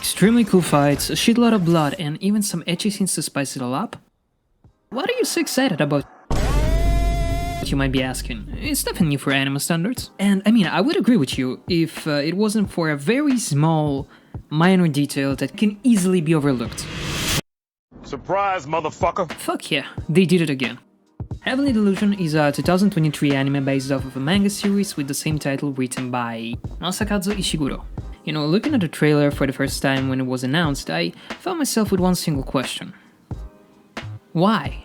Extremely cool fights, a shitload of blood, and even some ecchi scenes to spice it all up? What are you so excited about? You might be asking. It's nothing new for anime standards. And I mean, I would agree with you if it wasn't for a very small, minor detail that can easily be overlooked. Surprise, motherfucker! Fuck yeah, they did it again. Heavenly Delusion is a 2023 anime based off of a manga series with the same title written by Masakazu Ishiguro. You know, looking at the trailer for the first time when it was announced, I found myself with one single question. Why?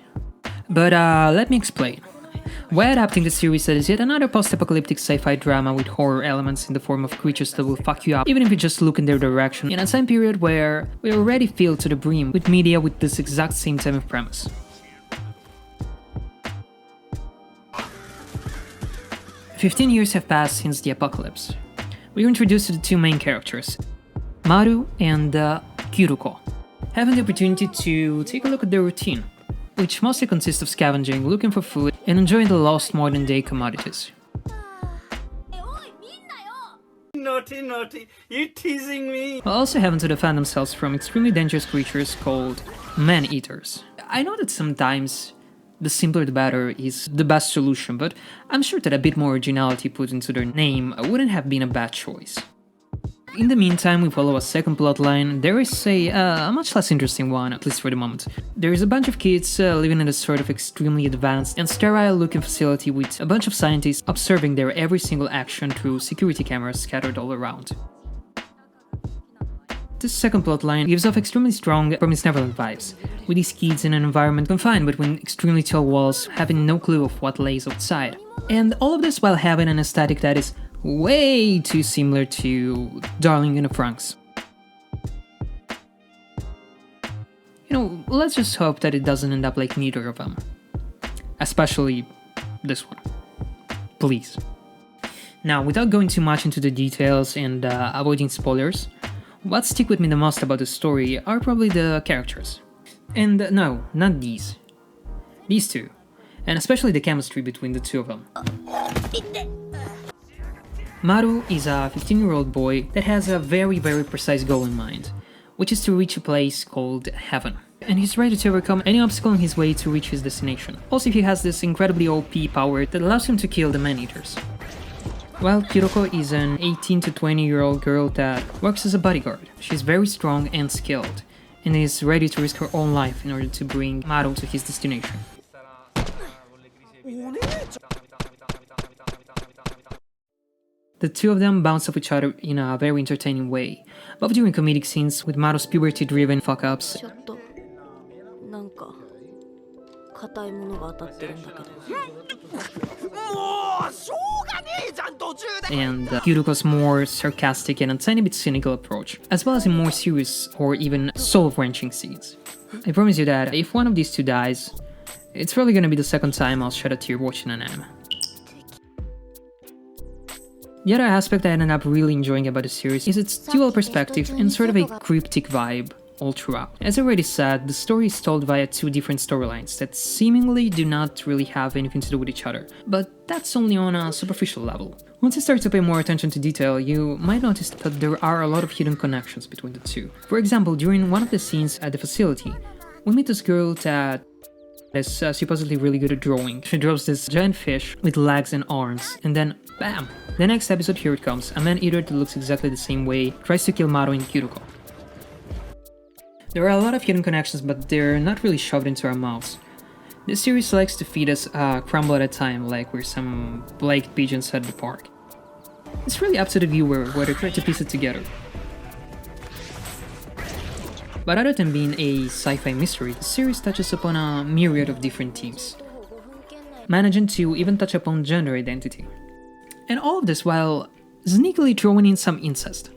But let me explain. Why adapting the series that is yet another post-apocalyptic sci-fi drama with horror elements in the form of creatures that will fuck you up even if you just look in their direction in a time period where we're already filled to the brim with media with this exact same type of premise? "15 years have passed since the apocalypse. We were introduced to the two main characters, Maru and Kiruko, having the opportunity to take a look at their routine, which mostly consists of scavenging, looking for food, and enjoying the lost modern-day commodities. Naughty, you teasing me? While also having to defend themselves from extremely dangerous creatures called man-eaters. I know that sometimes the simpler the better is the best solution, but I'm sure that a bit more originality put into their name wouldn't have been a bad choice. In the meantime, we follow a second plotline. There is a much less interesting one, at least for the moment. There is a bunch of kids living in a sort of extremely advanced and sterile-looking facility with a bunch of scientists observing their every single action through security cameras scattered all around. This second plotline gives off extremely strong Promised Neverland vibes, with these kids in an environment confined between extremely tall walls, having no clue of what lays outside. And all of this while having an aesthetic that is way too similar to Darling in the Franxx. You know, let's just hope that it doesn't end up like neither of them. Especially this one. Please. Now, without going too much into the details and avoiding spoilers, what stick with me the most about the story are probably the characters. And no, not these. These two. And especially the chemistry between the two of them. Maru is a 15-year-old boy that has a very precise goal in mind, which is to reach a place called Heaven. And he's ready to overcome any obstacle on his way to reach his destination. Also, he has this incredibly OP power that allows him to kill the man-eaters. While Kiruko is an 18 to 20-year-old girl that works as a bodyguard. She's very strong and skilled, and is ready to risk her own life in order to bring Maru to his destination. The two of them bounce off each other in a very entertaining way, both during comedic scenes with Maru's puberty-driven fuck-ups, and Kiruko's more sarcastic and a tiny bit cynical approach, as well as in more serious or even soul-wrenching scenes. I promise you that if one of these two dies, it's probably gonna be the second time I'll shed a tear watching an anime. The other aspect I ended up really enjoying about the series is its dual perspective and sort of a cryptic vibe all throughout. As I already said, the story is told via two different storylines that seemingly do not really have anything to do with each other, but that's only on a superficial level. Once you start to pay more attention to detail, you might notice that there are a lot of hidden connections between the two. For example, during one of the scenes at the facility, we meet this girl that is supposedly really good at drawing. She draws this giant fish with legs and arms, and then bam! The next episode, here it comes, a man-eater that looks exactly the same way tries to kill Maru and Kiruko. There are a lot of hidden connections, but they're not really shoved into our mouths. This series likes to feed us a crumble at a time, like we're some blaked pigeons at the park. It's really up to the viewer whether to try to piece it together. But other than being a sci-fi mystery, the series touches upon a myriad of different themes, managing to even touch upon gender identity. And all of this while sneakily throwing in some incest.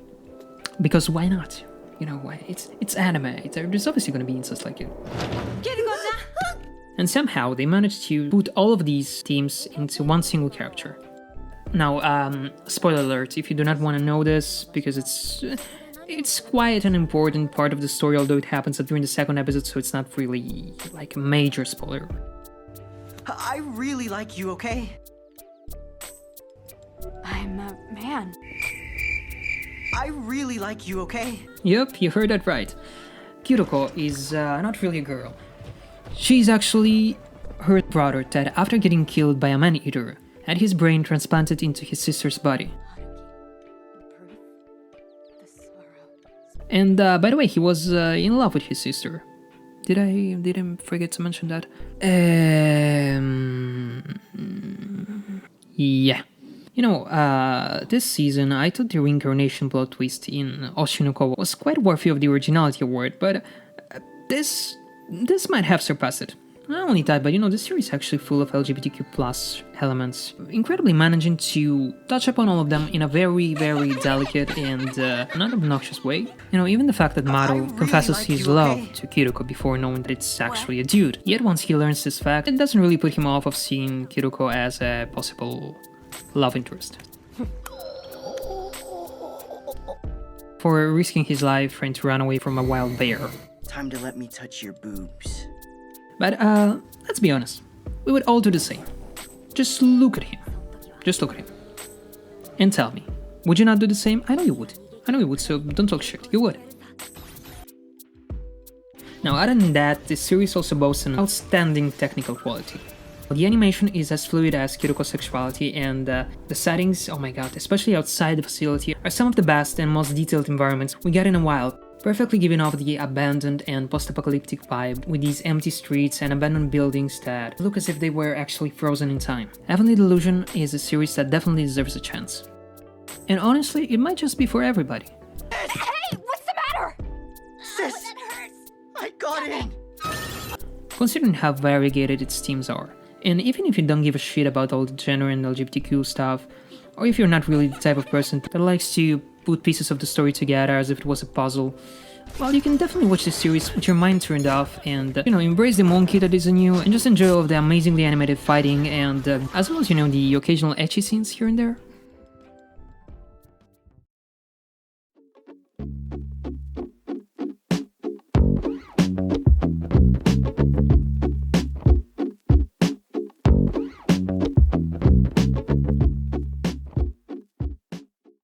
Because why not? You know, it's anime, there's obviously gonna be incest like it. And somehow they managed to put all of these themes into one single character. Now, spoiler alert, if you do not want to know this, because it's quite an important part of the story, although it happens during the second episode, so it's not really like a major spoiler. I really like you, okay? I'm a man. I really like you, okay? Yep, you heard that right. Kiruko is not really a girl. She's actually her brother that, after getting killed by a man-eater, had his brain transplanted into his sister's body. And by the way, he was in love with his sister. Did I forget to mention that? Yeah. You know, this season I thought the reincarnation plot twist in Oshinoko was quite worthy of the Originality Award, but this might have surpassed it. Not only that, but you know, the series is actually full of LGBTQ plus elements, incredibly managing to touch upon all of them in a very, very delicate and not obnoxious way. You know, even the fact that Maru confesses his love to Kiruko before knowing that it's actually a dude. Yet once he learns this fact, it doesn't really put him off of seeing Kiruko as a possible love interest. For risking his life trying to run away from a wild bear. Time to let me touch your boobs. But let's be honest, we would all do the same. Just look at him. Just look at him. And tell me, would you not do the same? I know you would. I know you would, so don't talk shit. You would. Now, other than that, this series also boasts an outstanding technical quality. The animation is as fluid as Kiruko's sexuality, and the settings, oh my god, especially outside the facility, are some of the best and most detailed environments we get in a while, perfectly giving off the abandoned and post-apocalyptic vibe with these empty streets and abandoned buildings that look as if they were actually frozen in time. Heavenly Delusion is a series that definitely deserves a chance. And honestly, it might just be for everybody. Hey, what's the matter? Sis, That hurts. I got in! Considering how variegated its themes are, and even if you don't give a shit about all the gender and LGBTQ stuff, or if you're not really the type of person that likes to put pieces of the story together as if it was a puzzle, well, you can definitely watch this series with your mind turned off and, you know, embrace the monkey that is in you and just enjoy all of the amazingly animated fighting and, as well as, you know, the occasional ecchi scenes here and there.